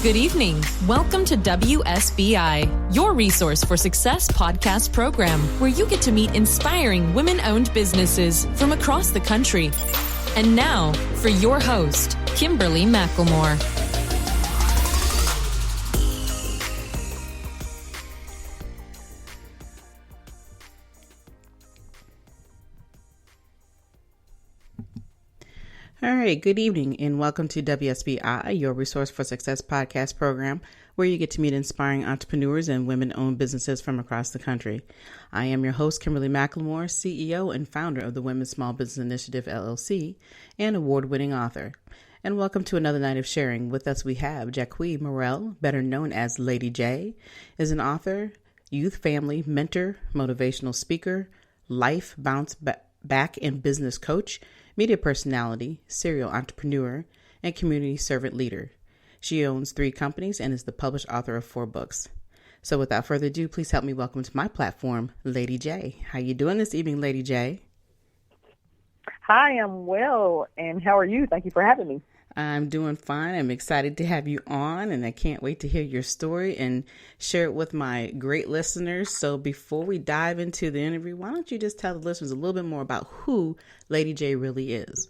Good evening. Welcome to WSBI, your resource for success podcast program, where you get to meet inspiring women-owned businesses from across the country. And now, for your host, Kimberly McLemore. All right, good evening and welcome to WSBI, your Resource for Success podcast program, where you get to meet inspiring entrepreneurs and women-owned businesses from across the country. I am your host, Kimberly McLemore, CEO and founder of the Women's Small Business Initiative, LLC, and award-winning author. And welcome to another night of sharing. With us we have Jacquie Murrell, better known as Lady J, is an author, youth family mentor, motivational speaker, life bounce back and business coach, media personality, serial entrepreneur, and community servant leader. She owns 3 companies and is the published author of 4 books. So without further ado, please help me welcome to my platform, Lady J. How you doing this evening, Lady J? Hi, I'm well, and how are you? Thank you for having me. I'm doing fine. I'm excited to have you on, and I can't wait to hear your story and share it with my great listeners. So before we dive into the interview, why don't you just tell the listeners a little bit more about who Lady J really is?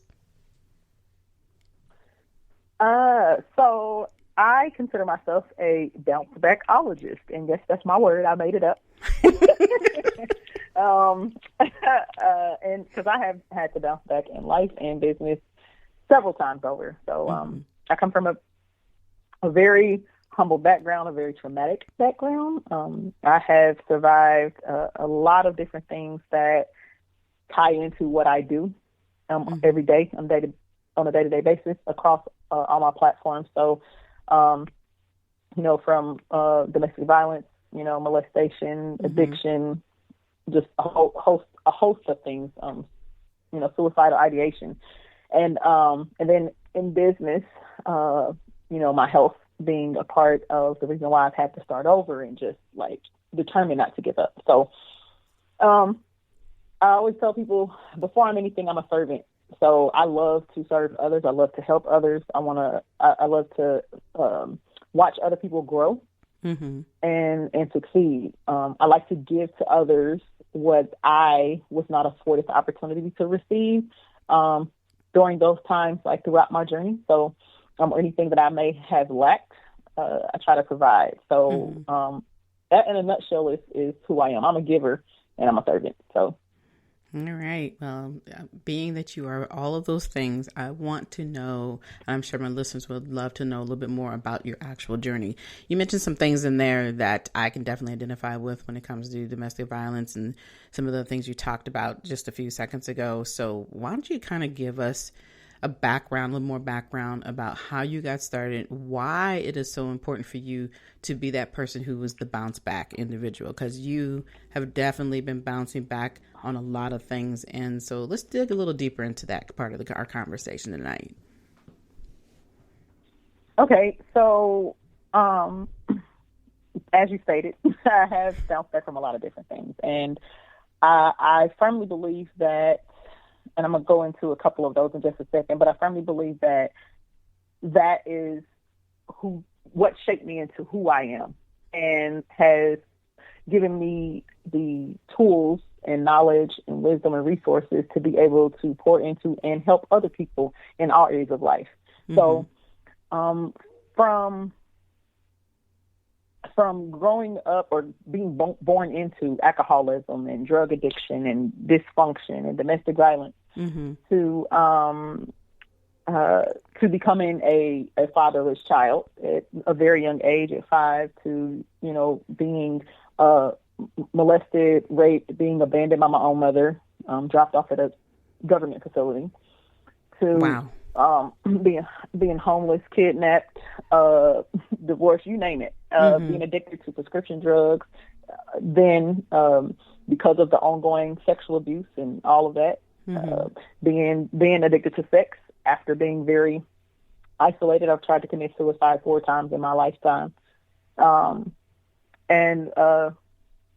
So I consider myself a bounce back-ologist, and yes, that's my word. I made it up. And because I have had to bounce back in life and business several times over. So I come from a very humble background, a very traumatic background. I have survived a lot of different things that tie into what I do every day on a day-to-day basis across all my platforms. So, from domestic violence, molestation, addiction, just a host of things, suicidal ideation. And then in business, my health being a part of the reason why I've had to start over and just determined not to give up. So I always tell people before I'm anything, I'm a servant. So I love to serve others. I love to help others. I love to watch other people grow and succeed. I like to give to others what I was not afforded the opportunity to receive during those times, throughout my journey. So anything that I may have lacked, I try to provide. So that in a nutshell is who I am. I'm a giver and I'm a servant. So. All right. Well, being that you are all of those things, I want to know, I'm sure my listeners would love to know a little bit more about your actual journey. You mentioned some things in there that I can definitely identify with when it comes to domestic violence and some of the things you talked about just a few seconds ago. So why don't you kind of give us a little more background about how you got started, why it is so important for you to be that person who was the bounce back individual, because you have definitely been bouncing back on a lot of things. And so let's dig a little deeper into that part of our conversation tonight. Okay. So, as you stated, I have bounced back from a lot of different things. And I firmly believe that, and I'm going to go into a couple of those in just a second, but I firmly believe that is what shaped me into who I am and has given me the tools and knowledge and wisdom and resources to be able to pour into and help other people in all areas of life. So from growing up or being born into alcoholism and drug addiction and dysfunction and domestic violence to becoming a fatherless child at a very young age at 5 to, being molested, raped, being abandoned by my own mother, dropped off at a government facility to being homeless, kidnapped, divorced, you name it, being addicted to prescription drugs, then because of the ongoing sexual abuse and all of that, being addicted to sex after being very isolated. I've tried to commit suicide 4 times in my lifetime, and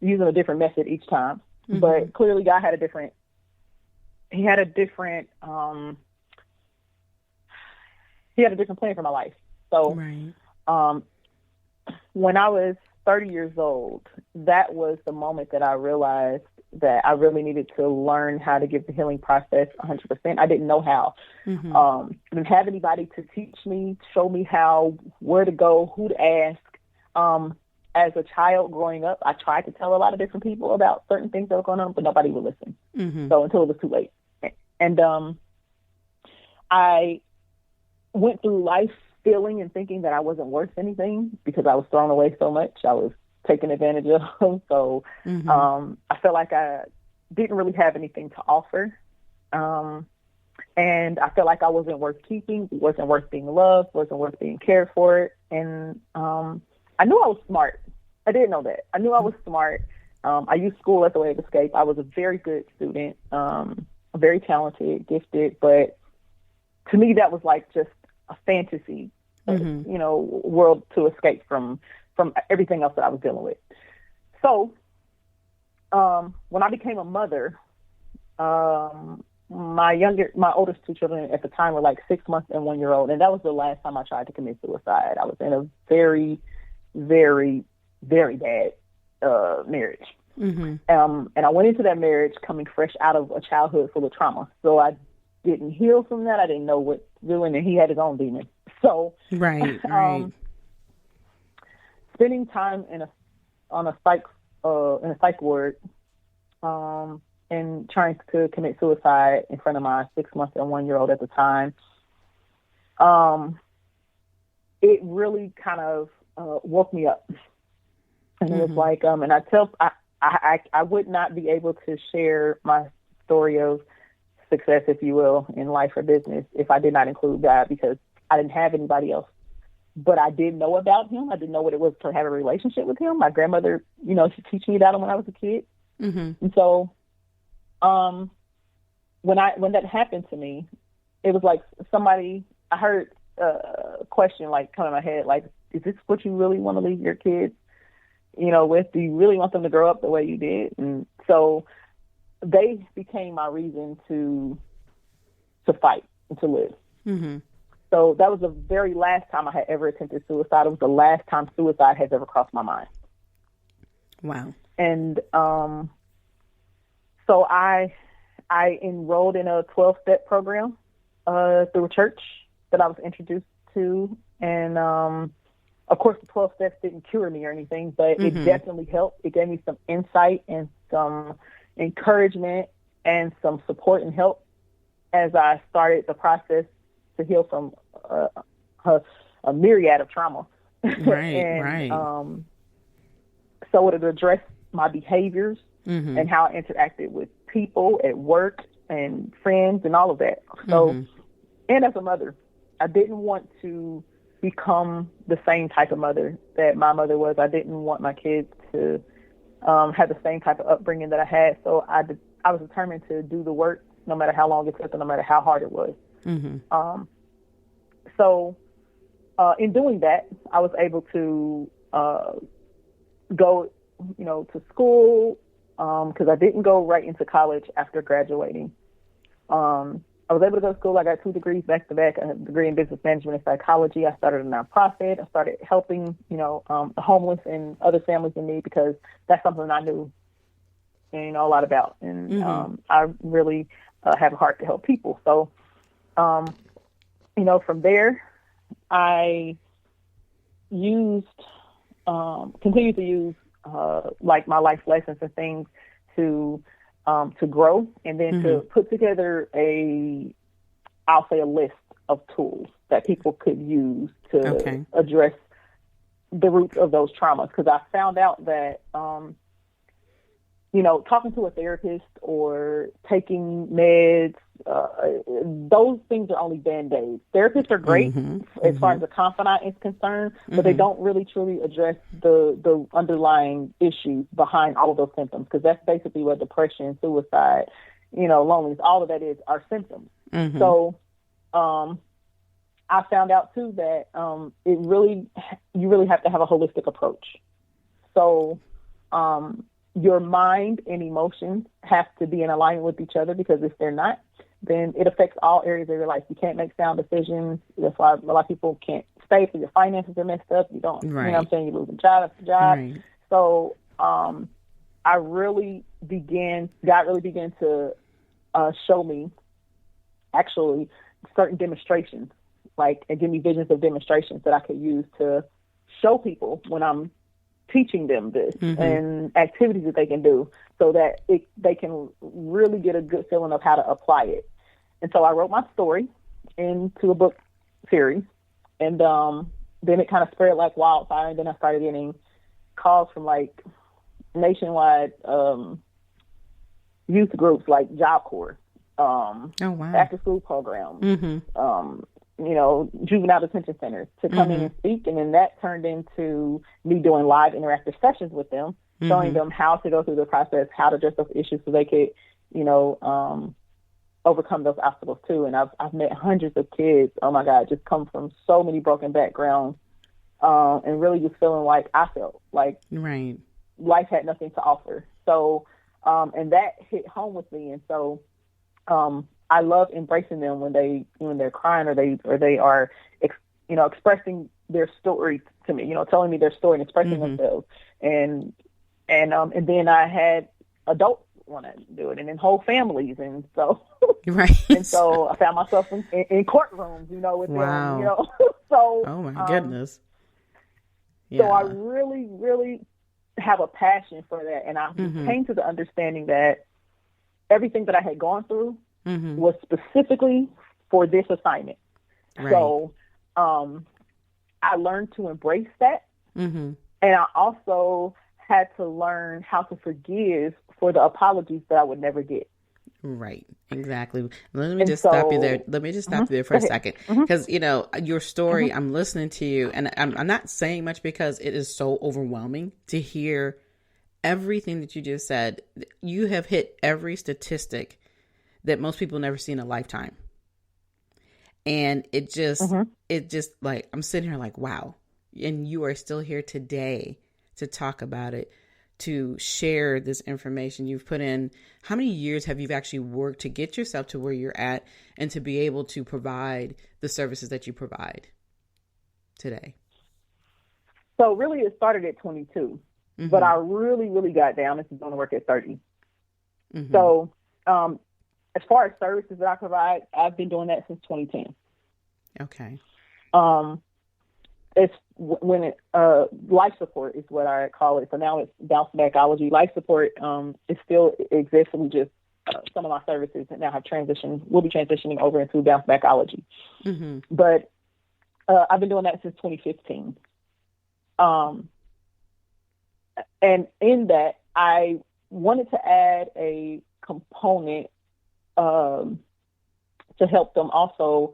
using a different method each time. But clearly God had a different plan for my life. So when I was 30 years old, that was the moment that I realized that I really needed to learn how to give the healing process 100%. I didn't know how. I didn't have anybody to teach me, show me how, where to go, who to ask. As a child growing up, I tried to tell a lot of different people about certain things that were going on, but nobody would listen. So until it was too late. And I went through life feeling and thinking that I wasn't worth anything because I was thrown away so much. I was taken advantage of. So I felt like I didn't really have anything to offer. And I felt like I wasn't worth keeping, wasn't worth being loved, wasn't worth being cared for. And I knew I was smart. I didn't know that. I knew I was smart. I used school as a way of escape. I was a very good student, very talented, gifted, but to me that was like just a fantasy, world to escape from everything else that I was dealing with. So when I became a mother, my oldest two children at the time were like 6 months and 1 year old, and that was the last time I tried to commit suicide. I was in a very, very, very bad marriage. And I went into that marriage coming fresh out of a childhood full of trauma. So I didn't heal from that. I didn't know what to do, and he had his own demon. So right. Spending time in a psych ward, and trying to commit suicide in front of my 6 months and 1 year old at the time, it really kind of woke me up. And it was like, and I would not be able to share my story of success, if you will, in life or business if I did not include God, because I didn't have anybody else. But I did know about him. I didn't know what it was to have a relationship with him. My grandmother, she teach me about him when I was a kid. And so when that happened to me, it was like I heard a question like come in my head, like, is this what you really want to leave your kids, with? Do you really want them to grow up the way you did? And so they became my reason to fight and to live. So that was the very last time I had ever attempted suicide. It was the last time suicide has ever crossed my mind. Wow. And so I enrolled in a 12-step program through a church that I was introduced to. And, of course, the 12 steps didn't cure me or anything, but it definitely helped. It gave me some insight and some encouragement and some support and help as I started the process to heal from a myriad of trauma. Right. So it addressed my behaviors and how I interacted with people at work and friends and all of that. So, and as a mother, I didn't want to become the same type of mother that my mother was. I didn't want my kids to have the same type of upbringing that I had. So I was determined to do the work no matter how long it took and no matter how hard it was. So in doing that, I was able to go, to school because I didn't go right into college after graduating. I was able to go to school. I got 2 degrees back to back, a degree in business management and psychology. I started a nonprofit. I started helping, the homeless and other families in need because that's something I knew and a lot about. And I really have a heart to help people. So, from there, I continued to use like my life lessons and things to grow, and then to put together a list of tools that people could use to address the roots of those traumas. Because I found out that, talking to a therapist or taking meds, those things are only Band-Aids. Therapists are great as far as the confidant is concerned, but they don't really truly address the underlying issues behind all of those symptoms, because that's basically what depression, suicide, loneliness, all of that are symptoms. So I found out too that you really have to have a holistic approach. So your mind and emotions have to be in alignment with each other, because if they're not, then it affects all areas of your life. You can't make sound decisions. That's why a lot of people can't safe, or your finances are messed up. You don't, right. you know what I'm saying? You lose a job after job. Right. So God really began to show me actually certain demonstrations, and give me visions of demonstrations that I could use to show people when I'm teaching them this and activities that they can do, so that they can really get a good feeling of how to apply it. And so I wrote my story into a book series, and then it kind of spread like wildfire. And then I started getting calls from nationwide youth groups like Job Corps, after school programs, juvenile detention centers to come in and speak. And then that turned into me doing live interactive sessions with them, showing them how to go through the process, how to address those issues so they could, overcome those obstacles too. And I've met hundreds of kids, oh my God, just come from so many broken backgrounds, and really just feeling like I felt like life had nothing to offer. So, and that hit home with me. And so, I love embracing them when they're crying or they are, expressing their story to me, telling me their story and expressing themselves. And then I had adults want to do it, and then whole families. And so, and so I found myself in courtrooms, with them, so. Oh my goodness. Yeah. So I really, really have a passion for that. And I came to the understanding that everything that I had gone through was specifically for this assignment. Right. So I learned to embrace that. And I also had to learn how to forgive for the apologies that I would never get. Right. Exactly. Let me just stop you there. Let me just stop you there for a second. Because, your story, I'm listening to you, and I'm not saying much because it is so overwhelming to hear everything that you just said. You have hit every statistic that most people never see in a lifetime. And it just I'm sitting here like, wow. And you are still here today to talk about it, to share this information. You've put in, how many years have you actually worked to get yourself to where you're at and to be able to provide the services that you provide today? So really it started at 22, but I really, really got down into doing the work at 30. So as far as services that I provide, I've been doing that since 2010. Okay. It's when life support is what I call it. So now it's Back-OLOGY. Life support it still exists. We just some of my services now have transitioned. We'll be transitioning over into Back-OLOGY. But I've been doing that since 2015. And in that, I wanted to add a component to help them also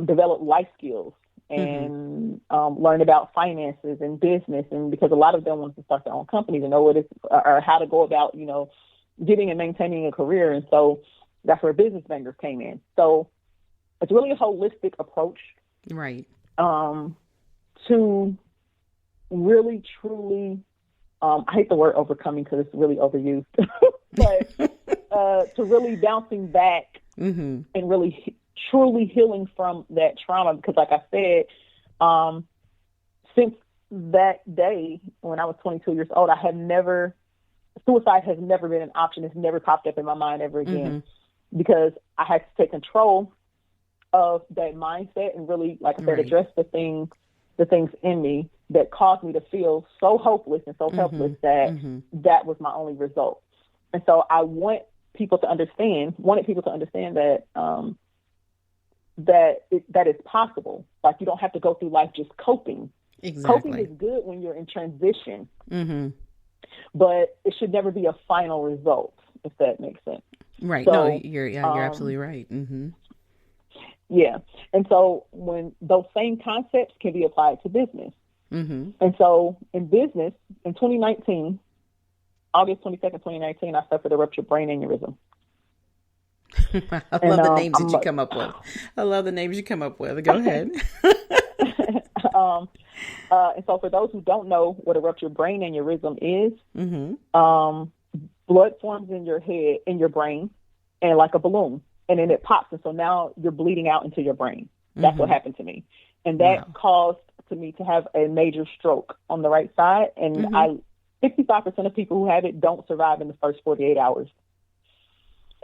develop life skills and learn about finances and business. And because a lot of them want to start their own companies and know what it's or how to go about, getting and maintaining a career. And so that's where business bankers came in. So it's really a holistic approach. Right. To really, truly, I hate the word overcoming because it's really overused, but to really bouncing back and really truly healing from that trauma. Because like I said, since that day when I was 22 years old, suicide has never been an option. It's never popped up in my mind ever again because I had to take control of that mindset and really, like I said, address the things in me that caused me to feel so hopeless and so helpless that that was my only result. And so I wanted people to understand that that is possible. Like, you don't have to go through life just coping. Exactly. Coping is good when you're in transition, but it should never be a final result, if that makes sense. Right. So, no, you're absolutely right. Yeah. And so when those same concepts can be applied to business. And so in business, in 2019, August 22nd, 2019, I suffered a ruptured brain aneurysm. I love the names that you come up with. I love the names you come up with. Go ahead. And so for those who don't know what a ruptured brain aneurysm is, blood forms in your head, in your brain, and like a balloon, and then it pops. And so now you're bleeding out into your brain. That's what happened to me. And that caused to me to have a major stroke on the right side. And 65% of people who have it don't survive in the first 48 hours.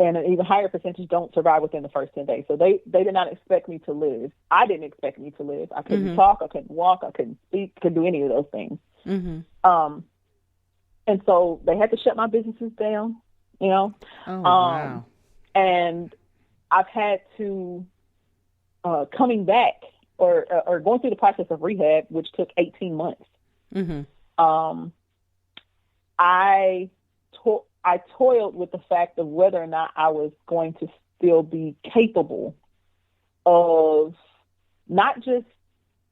And an even higher percentage don't survive within the first 10 days. So they did not expect me to live. I didn't expect me to live. I couldn't talk. I couldn't walk. I couldn't speak. Couldn't do any of those things. And so they had to shut my businesses down, you know. Oh, wow. And I've had to, coming back or going through the process of rehab, which took 18 months. I toiled with the fact of whether or not I was going to still be capable of not just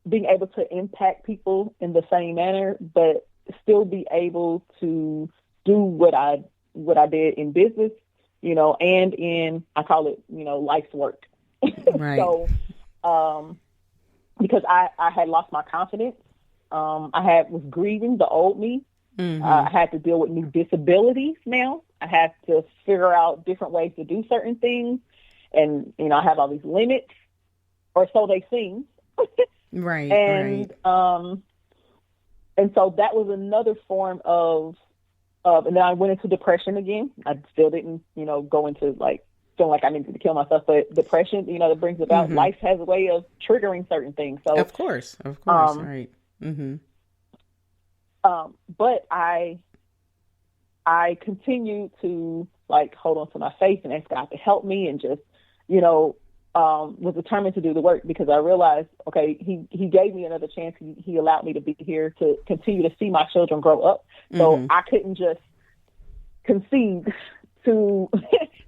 being able to impact people in the same manner, but still be able to do what I did in business, you know, and in, I call it, you know, life's work. Right. So, because I had lost my confidence, I was grieving the old me. I had to deal with new disabilities now. I had to figure out different ways to do certain things. And, you know, I have all these limits, or so they seem. Right. And, and so that was another form of, and then I went into depression again. I still didn't, you know, go into like, feeling like I needed to kill myself, but depression, you know, that brings about, life has a way of triggering certain things. So of course. Right. But I continue to like hold on to my faith and ask God to help me, and just, you know, was determined to do the work, because I realized, okay, he gave me another chance. He allowed me to be here to continue to see my children grow up. So I couldn't just concede to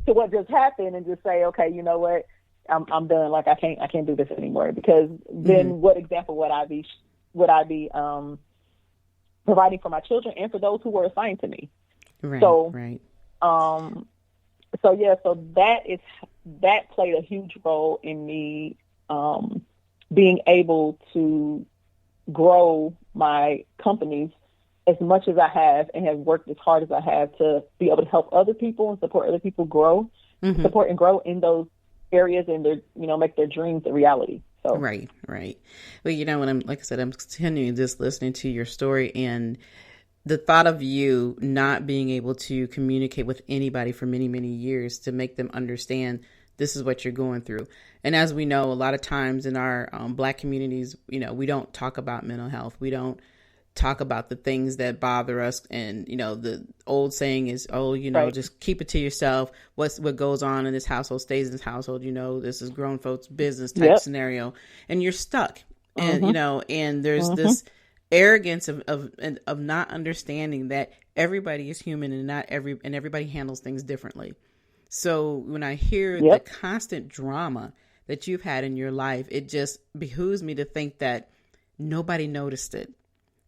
to what just happened and just say, okay, you know what, I'm done. Like I can't do this anymore, because then what example would I be providing for my children and for those who were assigned to me? Right. So, right. So that played a huge role in me being able to grow my companies as much as I have, and have worked as hard as I have to be able to help other people and support other people grow, support and grow in those areas, and their, you know, make their dreams a reality. So. Right. Well, you know, when I'm continuing just listening to your story, and the thought of you not being able to communicate with anybody for many, many years to make them understand this is what you're going through. And as we know, a lot of times in our Black communities, you know, we don't talk about mental health. We don't talk about the things that bother us. And, you know, the old saying is, oh, you know, just keep it to yourself. What goes on in this household stays in this household. You know, this is grown folks business type scenario, and you're stuck. And, you know, and there's this arrogance of not understanding that everybody is human, and everybody handles things differently. So when I hear the constant drama that you've had in your life, it just behooves me to think that nobody noticed it.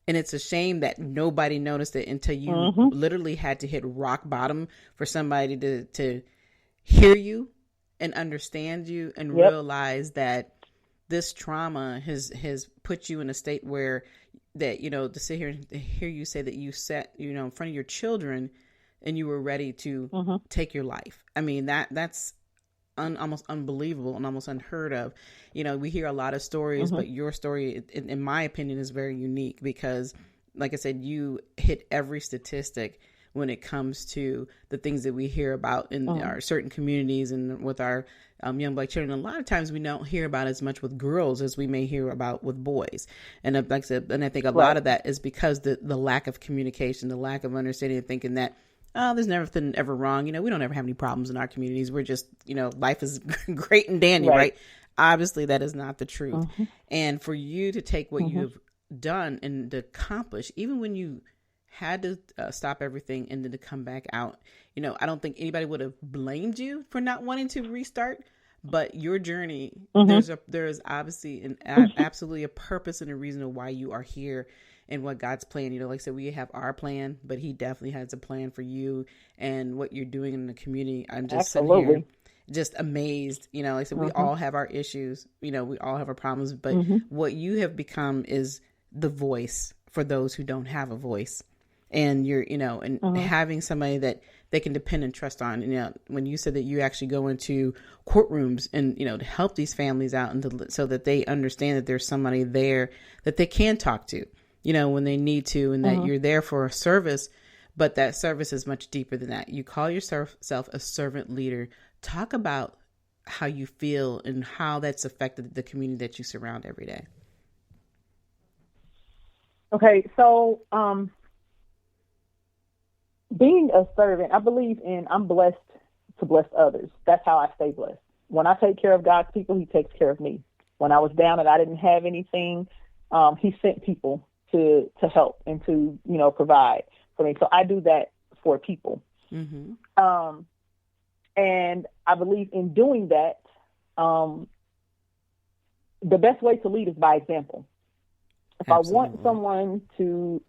And it's a shame that nobody noticed it until you literally had to hit rock bottom for somebody to hear you and understand you and realize that this trauma has put you in a state where that, you know, to sit here and hear you say that you sat, you know, in front of your children and you were ready to take your life. I mean, that's almost unbelievable and almost unheard of. You know, we hear a lot of stories, but your story, in my opinion, is very unique because, like I said, you hit every statistic when it comes to the things that we hear about in our certain communities and with our young Black children. A lot of times we don't hear about as much with girls as we may hear about with boys. And like I said, and I think a lot of that is because the lack of communication, the lack of understanding and thinking that, oh, there's nothing ever wrong. You know, we don't ever have any problems in our communities. We're just, you know, life is great and dandy, right? Obviously, that is not the truth. And for you to take what you've done and to accomplish, even when you had to stop everything and then to come back out, you know, I don't think anybody would have blamed you for not wanting to restart. But your journey, there is obviously absolutely a purpose and a reason of why you are here. And what God's plan, you know, like I said, we have our plan, but he definitely has a plan for you and what you're doing in the community. I'm just sitting here just amazed, you know, like I said, we all have our issues, you know, we all have our problems, but what you have become is the voice for those who don't have a voice. And you're, you know, and having somebody that they can depend and trust on. You know, when you said that you actually go into courtrooms and, you know, to help these families out and so that they understand that there's somebody there that they can talk to, you know, when they need to, and that you're there for a service, but that service is much deeper than that. You call yourself a servant leader. Talk about how you feel and how that's affected the community that you surround every day. Okay, so being a servant, I believe I'm blessed to bless others. That's how I stay blessed. When I take care of God's people, he takes care of me. When I was down and I didn't have anything, he sent people to help and to, you know, provide for me. So I do that for people. And I believe in doing that, the best way to lead is by example. If Absolutely. I want someone to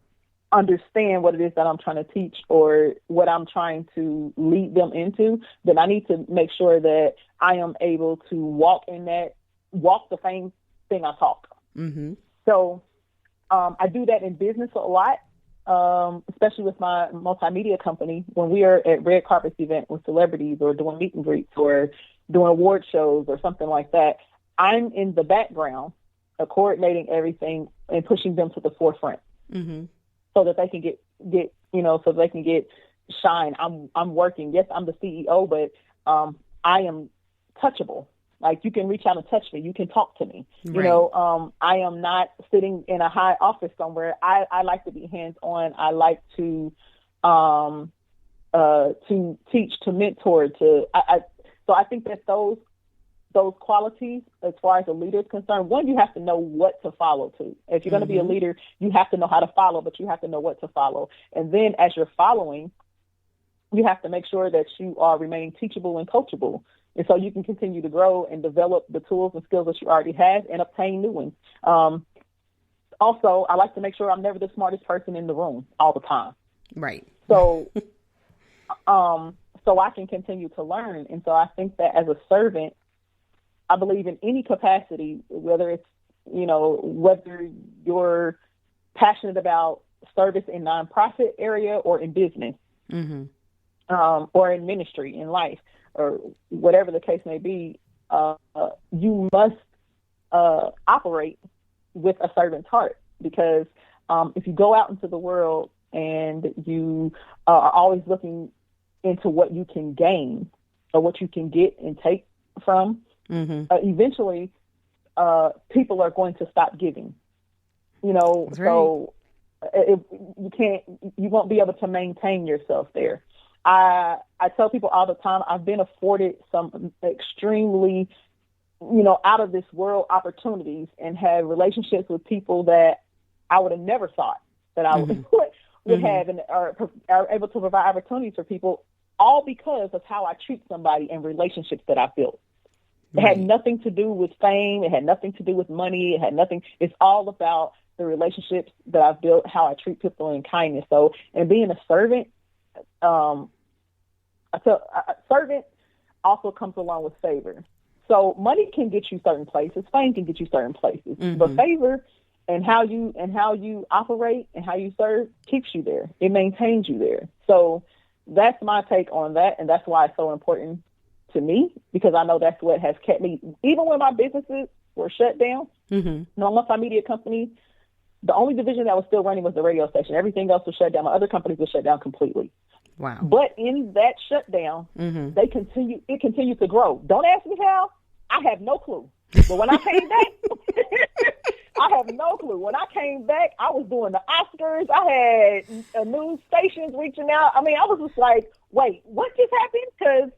understand what it is that I'm trying to teach or what I'm trying to lead them into, then I need to make sure that I am able to walk the same thing I talk. So I do that in business a lot, especially with my multimedia company. When we are at red carpet events with celebrities or doing meet and greets or doing award shows or something like that, I'm in the background coordinating everything and pushing them to the forefront so that they can get you know, so they can get shine. I'm working. Yes, I'm the CEO, but I am touchable. Like, you can reach out and touch me. You can talk to me. Right. You know, I am not sitting in a high office somewhere. I like to be hands-on. I like to teach, to mentor, so I think that those qualities, as far as a leader is concerned, one, you have to know what to follow to. If you're going to be a leader, you have to know how to follow, but you have to know what to follow. And then as you're following, you have to make sure that you are remaining teachable and coachable. And so you can continue to grow and develop the tools and skills that you already have and obtain new ones. Also, I like to make sure I'm never the smartest person in the room all the time. Right. So, so I can continue to learn. And so I think that as a servant, I believe in any capacity, whether it's, you know, whether you're passionate about service in nonprofit area or in business, or in ministry, in life, or whatever the case may be, you must operate with a servant's heart, because if you go out into the world and you are always looking into what you can gain or what you can get and take from, eventually people are going to stop giving. You know, That's so you won't be able to maintain yourself there. I tell people all the time, I've been afforded some extremely, you know, out of this world opportunities and had relationships with people that I would have never thought that I would have, and are able to provide opportunities for people, all because of how I treat somebody and relationships that I've built. It had nothing to do with fame. It had nothing to do with money. It had nothing. It's all about the relationships that I've built, how I treat people in kindness. So, and being a servant, a servant also comes along with favor. So money can get you certain places. Fame can get you certain places. But favor and how you operate and how you serve keeps you there. It maintains you there. So that's my take on that. And that's why it's so important to me, because I know that's what has kept me, even when my businesses were shut down. No multimedia company, the only division that was still running was the radio station. Everything else was shut down. My other companies were shut down completely. Wow. But in that shutdown, it continued to grow. Don't ask me how. I have no clue. But when I came back, I have no clue. When I came back, I was doing the Oscars. I had news stations reaching out. I mean, I was just like, wait, what just happened? Because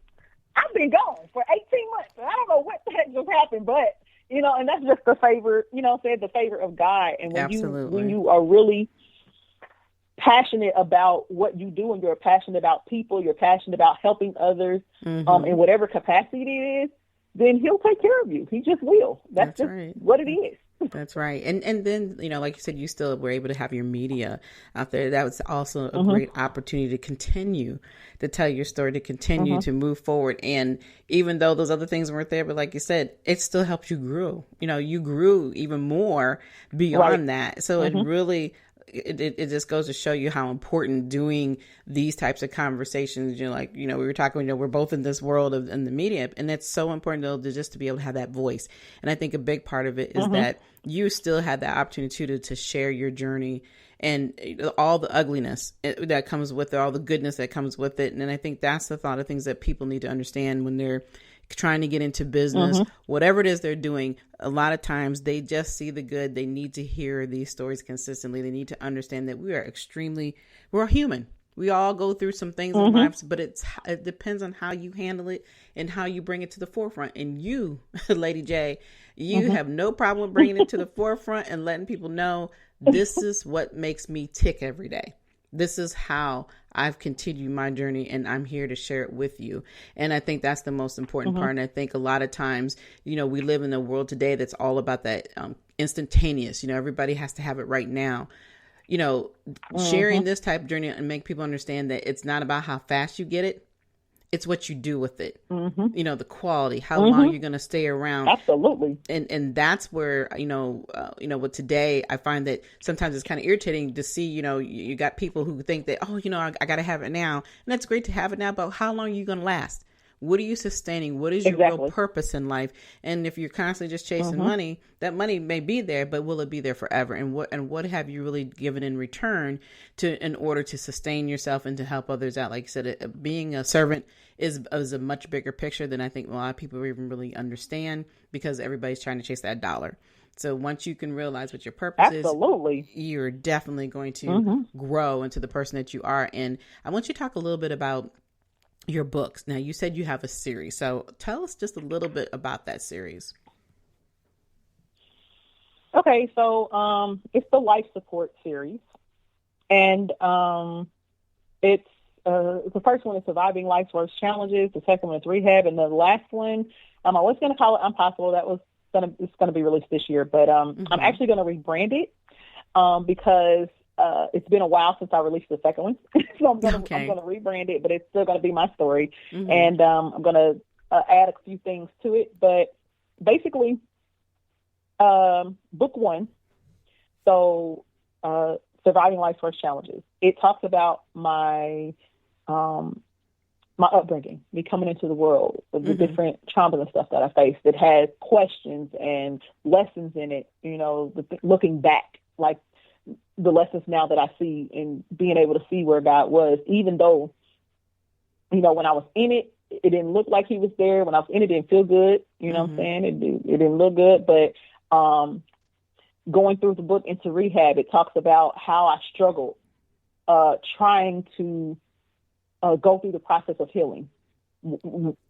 I've been gone for 18 months. And I don't know what the heck just happened, but, you know, and that's just the favor, you know, the favor of God. And when you are really passionate about what you do, and you're passionate about people, you're passionate about helping others in whatever capacity it is, then he'll take care of you. He just will. That's just right. What it is. That's right. And then, you know, like you said, you still were able to have your media out there. That was also a great opportunity to continue to tell your story, to continue to move forward. And even though those other things weren't there, but like you said, it still helped you grow. You know, you grew even more beyond that. So it really it just goes to show you how important doing these types of conversations, we were talking, we're both in this world in the media, and it's so important to be able to have that voice. And I think a big part of it is that you still had that opportunity to share your journey and all the ugliness that comes with it, all the goodness that comes with it. And I think that's the thought of things that people need to understand when they're trying to get into business, whatever it is they're doing. A lot of times they just see the good. They need to hear these stories consistently. They need to understand that we're human. We all go through some things in life, but it depends on how you handle it and how you bring it to the forefront. And you, Lady J, you have no problem bringing it to the forefront and letting people know this is what makes me tick every day. This is how I've continued my journey, and I'm here to share it with you. And I think that's the most important part. And I think a lot of times, we live in a world today that's all about that instantaneous. Everybody has to have it right now. Sharing this type of journey and make people understand that it's not about how fast you get it. It's what you do with it. The quality, how long you're going to stay around. Absolutely. And that's where, with today, I find that sometimes it's kind of irritating to see, you got people who think that, I got to have it now. And that's great to have it now, but how long are you going to last? What are you sustaining? What is your real purpose in life? And if you're constantly just chasing money, that money may be there, but will it be there forever? And what have you really given in return in order to sustain yourself and to help others out? Like you said, being a servant is a much bigger picture than I think a lot of people even really understand, because everybody's trying to chase that dollar. So once you can realize what your purpose is, you're definitely going to grow into the person that you are. And I want you to talk a little bit about your books. Now, you said you have a series, so tell us just a little bit about that series. Okay, so it's the life support series, and it's the first one is surviving life's worst challenges. The second one is rehab, and the last one, I was going to call it Impossible. It's going to be released this year, but I'm actually going to rebrand it because it's been a while since I released the second one. So I'm going to rebrand it, but it's still going to be my story. And I'm going to add a few things to it. But basically, book one, so surviving life's worst challenges. It talks about my upbringing, me coming into the world, the different traumas and stuff that I faced. It has questions and lessons in it, looking back, like the lessons now that I see and being able to see where God was, even though, when I was in it, it didn't look like he was there. When I was in it, it didn't feel good. You know what I'm saying? It didn't look good. But going through the book into rehab, it talks about how I struggled trying to go through the process of healing.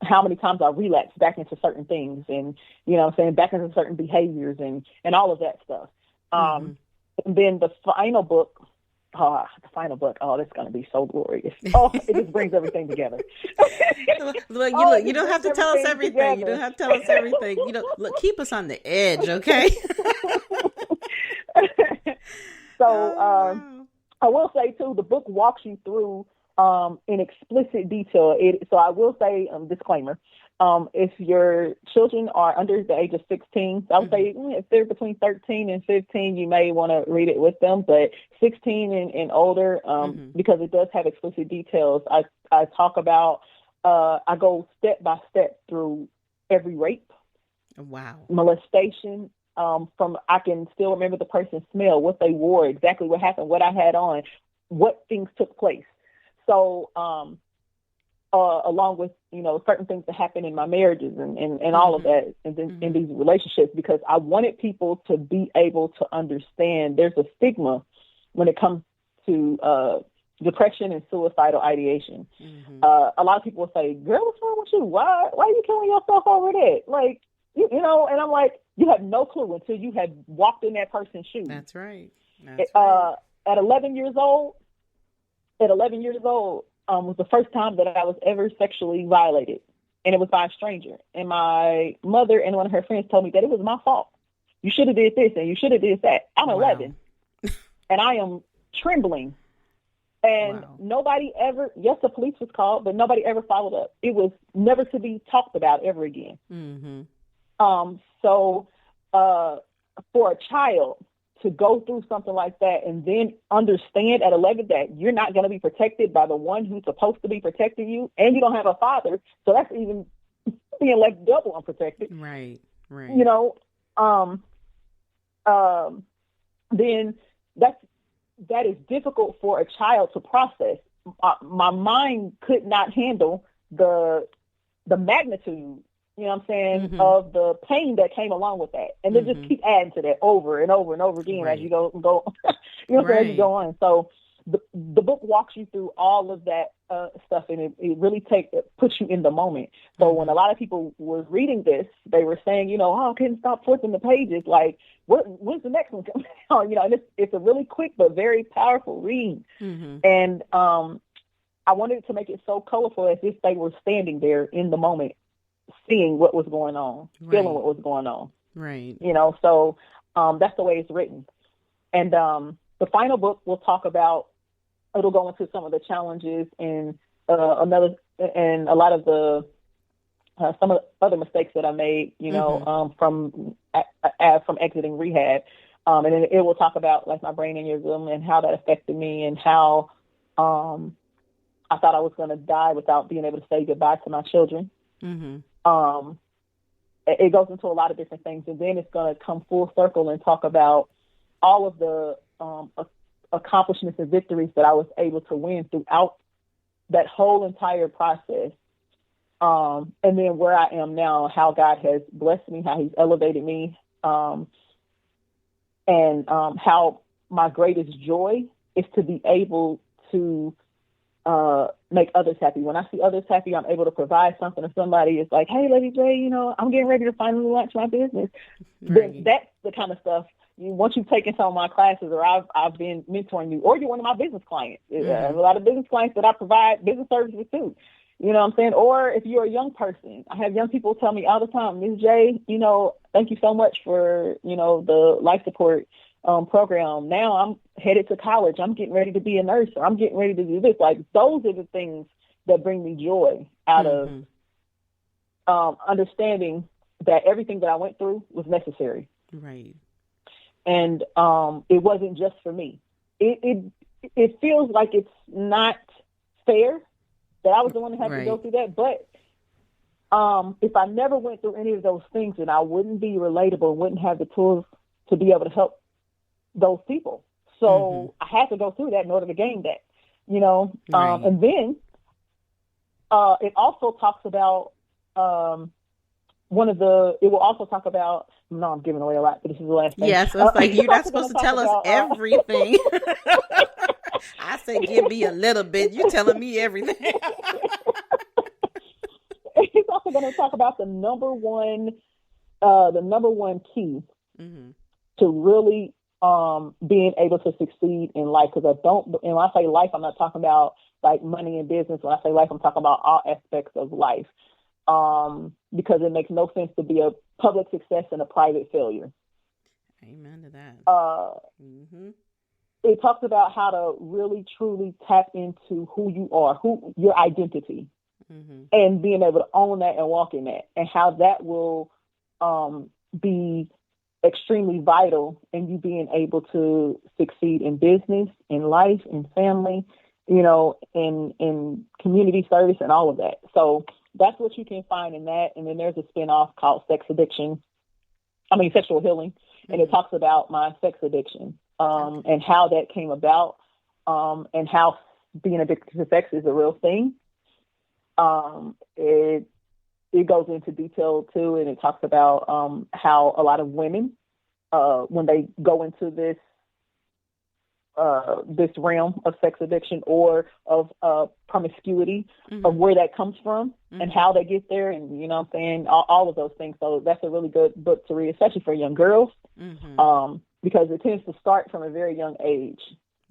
How many times I relapsed back into certain things and, back into certain behaviors and all of that stuff. And then the final book, that's going to be so glorious. It just brings everything together. Look, you don't have to tell us everything. Together. You don't have to tell us everything. Look, keep us on the edge, okay? So I will say, too, the book walks you through in explicit detail. So I will say, disclaimer, if your children are under the age of 16, so I would say if they're between 13 and 15, you may want to read it with them, but 16 and older, because it does have explicit details. I talk about, I go step by step through every rape, molestation, I can still remember the person's smell, what they wore, exactly what happened, what I had on, what things took place. So, along with, certain things that happen in my marriages and all of that in these relationships, because I wanted people to be able to understand there's a stigma when it comes to depression and suicidal ideation. A lot of people will say, girl, what's wrong with you? Why are you killing yourself over that? Like, and I'm like, you have no clue until you have walked in that person's shoes. That's right. At 11 years old, was the first time that I was ever sexually violated, and it was by a stranger. And my mother and one of her friends told me that it was my fault. You should have did this and you should have did that. I'm 11, and I am trembling. And nobody ever, yes, the police was called, but nobody ever followed up. It was never to be talked about ever again. So for a child to go through something like that and then understand at 11 that you're not going to be protected by the one who's supposed to be protecting you, and you don't have a father, so that's even being left double unprotected. Right. You know, then that is difficult for a child to process. My mind could not handle the magnitude, you know what I'm saying, of the pain that came along with that. And then just keep adding to that over and over and over again as you go, you know, as you go on. So the book walks you through all of that stuff, and it really puts you in the moment. So when a lot of people were reading this, they were saying, you know, I couldn't stop flipping the pages. Like, when's the next one coming out? You know, and it's a really quick but very powerful read. And I wanted to make it so colorful as if they were standing there in the moment, seeing what was going on, feeling what was going on. Right. You know, so that's the way it's written. And the final book will talk about, it'll go into some of the challenges and a lot of the some of the other mistakes that I made, you know, from exiting rehab. And then it will talk about like my brain aneurysm and how that affected me, and how I thought I was going to die without being able to say goodbye to my children. It goes into a lot of different things, and then it's going to come full circle and talk about all of the accomplishments and victories that I was able to win throughout that whole entire process. And then where I am now, how God has blessed me, how he's elevated me, and how my greatest joy is to be able to make others happy. When I see others happy, I'm able to provide something to somebody. It's like, hey, Lady J, you know, I'm getting ready to finally launch my business. Right. That's the kind of stuff. Once you've taken some of my classes, or I've been mentoring you, or you're one of my business clients. I have a lot of business clients that I provide business services to. You know what I'm saying? Or if you're a young person, I have young people tell me all the time, Ms. J, you know, thank you so much for, you know, the life support program. Now I'm headed to college. I'm getting ready to be a nurse, or I'm getting ready to do this. Like, those are the things that bring me joy out of understanding that everything that I went through was necessary. Right. And it wasn't just for me. It feels like it's not fair that I was the one that had to go through that. But if I never went through any of those things, then I wouldn't be relatable, wouldn't have the tools to be able to help those people. So I had to go through that in order to gain that, you know. And then it also talks about it will also talk about, no, I'm giving away a lot, but this is the last thing. Yes, it's like you're not supposed to tell us everything. I say, give me a little bit. You're telling me everything. He's also going to talk about the number one key to really being able to succeed in life. Because and when I say life, I'm not talking about like money and business. When I say life, I'm talking about all aspects of life. Because it makes no sense to be a public success and a private failure. Amen to that. It talks about how to really, truly tap into who you are, your identity, and being able to own that and walk in that, and how that will be extremely vital in you being able to succeed in business, in life, in family, you know, in community service and all of that. So that's what you can find in that. And then there's a spinoff called Sexual Healing. And it talks about my sex addiction, and how that came about, and how being addicted to sex is a real thing. It goes into detail too, and it talks about how a lot of women, when they go into this realm of sex addiction or of promiscuity, of where that comes from and how they get there, and you know what I'm saying, all of those things. So that's a really good book to read, especially for young girls, because it tends to start from a very young age,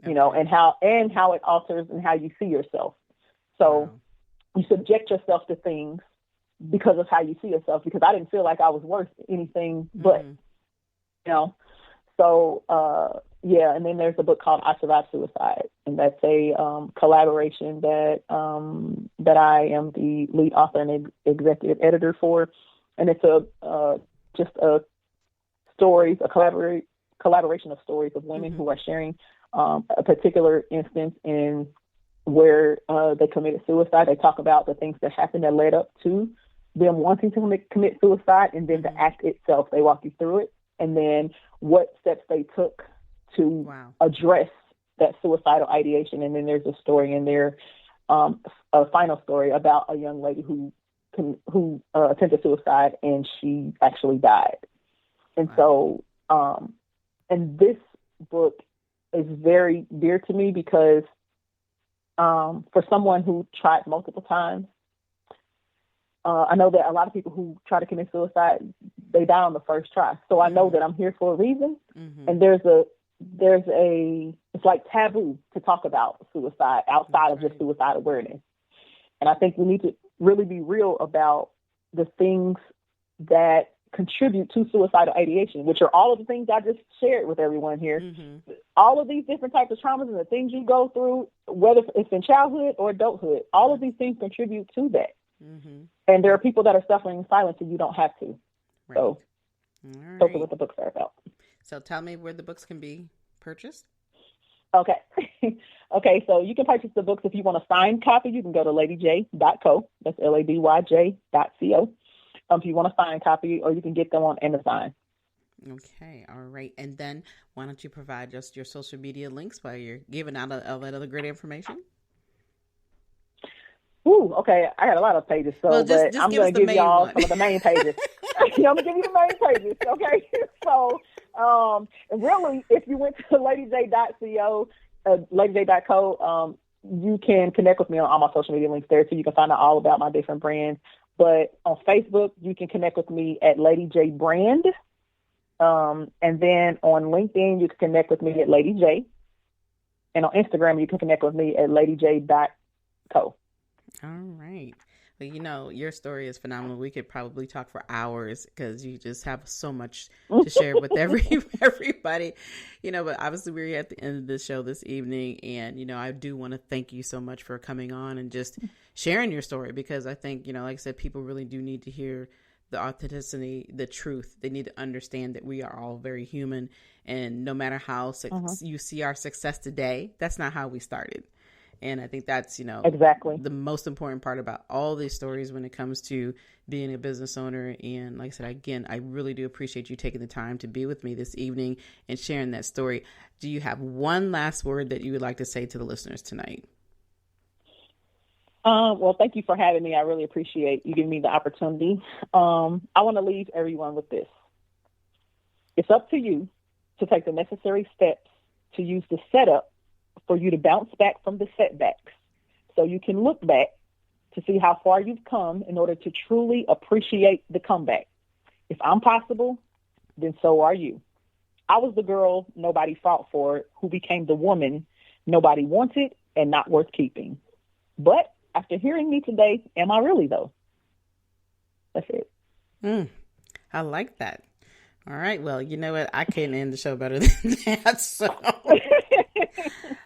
you know, and how it alters and how you see yourself. So you subject yourself to things because of how you see yourself, because I didn't feel like I was worth anything but, you know. So, and then there's a book called I Survived Suicide, and that's a collaboration that I am the lead author and executive editor for, and it's a stories, a collaboration of stories of women who are sharing a particular instance in where they committed suicide. They talk about the things that happened that led up to them wanting to commit suicide, and then the act itself. They walk you through it, and then what steps they took to address that suicidal ideation. And then there's a story in there, a final story about a young lady who attempted suicide, and she actually died. And so, and this book is very dear to me because for someone who tried multiple times, I know that a lot of people who try to commit suicide, they die on the first try. So I know that I'm here for a reason. And it's like taboo to talk about suicide outside of just suicide awareness. And I think we need to really be real about the things that contribute to suicidal ideation, which are all of the things I just shared with everyone here. All of these different types of traumas and the things you go through, whether it's in childhood or adulthood, all of these things contribute to that. And there are people that are suffering in silence, and you don't have to. So those are what the books are about. So tell me where the books can be purchased. Okay. Okay, so you can purchase the books if you want a signed copy. You can go to ladyj.co. That's ladyj.co. If you want a signed copy, or you can get them on Amazon. Okay, all right. And then why don't you provide just your social media links while you're giving out all that other great information? Ooh, okay. I got a lot of pages, so just I'm going to give y'all some of the main pages. I'm going to give you the main pages, okay? So, really, if you went to ladyj.co, ladyj.co, you can connect with me on all my social media links there, so you can find out all about my different brands. But on Facebook, you can connect with me at Lady J Brand. And then on LinkedIn, you can connect with me at Lady J. And on Instagram, you can connect with me at ladyj.co. All right. Well, your story is phenomenal. We could probably talk for hours because you just have so much to share with everybody, but obviously we're at the end of the show this evening. And, I do want to thank you so much for coming on and just sharing your story, because I think, like I said, people really do need to hear the authenticity, the truth. They need to understand that we are all very human. And no matter how you see our success today, that's not how we started. And I think that's, exactly the most important part about all these stories when it comes to being a business owner. And like I said, again, I really do appreciate you taking the time to be with me this evening and sharing that story. Do you have one last word that you would like to say to the listeners tonight? Well, thank you for having me. I really appreciate you giving me the opportunity. I want to leave everyone with this. It's up to you to take the necessary steps to use the setup for you to bounce back from the setbacks, so you can look back to see how far you've come in order to truly appreciate the comeback. If I'm possible, then so are you. I was the girl nobody fought for, who became the woman nobody wanted and not worth keeping. But after hearing me today, am I really, though? That's it. I like that. All right. Well, you know what? I can't end the show better than that. So,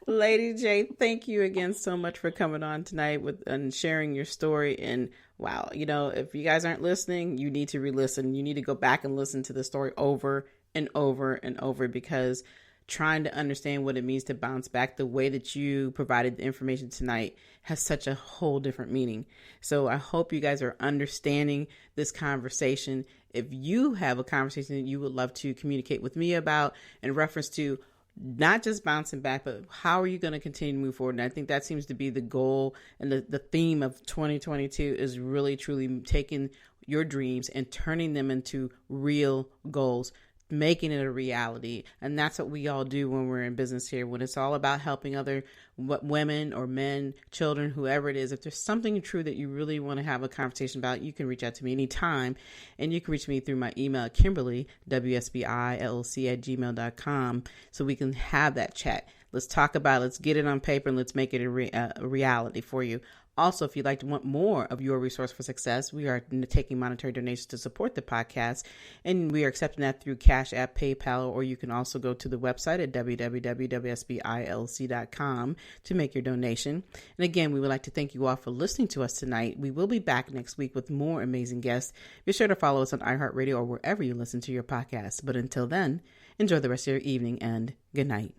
Lady J, thank you again so much for coming on tonight and sharing your story. And wow, if you guys aren't listening, you need to re-listen. You need to go back and listen to the story over and over and over, because trying to understand what it means to bounce back the way that you provided the information tonight has such a whole different meaning. So I hope you guys are understanding this conversation. If you have a conversation that you would love to communicate with me about in reference to not just bouncing back, but how are you going to continue to move forward? And I think that seems to be the goal and the theme of 2022 is really, truly taking your dreams and turning them into real goals, making it a reality. And that's what we all do when we're in business here, when it's all about helping other women or men, children, whoever it is. If there's something true that you really want to have a conversation about, you can reach out to me anytime. And you can reach me through my email at Kimberly, WSBILLC@gmail.com, so we can have that chat. Let's talk about it. Let's get it on paper and let's make it a reality for you. Also, if you'd like to want more of your resource for success, we are taking monetary donations to support the podcast, and we are accepting that through Cash App, PayPal, or you can also go to the website at www.wsbilc.com to make your donation. And again, we would like to thank you all for listening to us tonight. We will be back next week with more amazing guests. Be sure to follow us on iHeartRadio or wherever you listen to your podcasts. But until then, Enjoy the rest of your evening, and good night.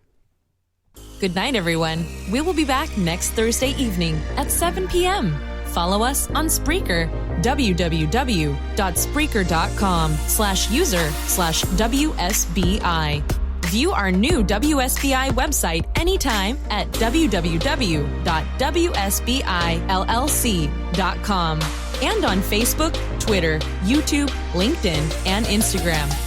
Good night, everyone. We will be back next Thursday evening at 7 p.m. Follow us on Spreaker, www.spreaker.com/user/WSBI. View our new WSBI website anytime at www.wsbillc.com and on Facebook, Twitter, YouTube, LinkedIn, and Instagram.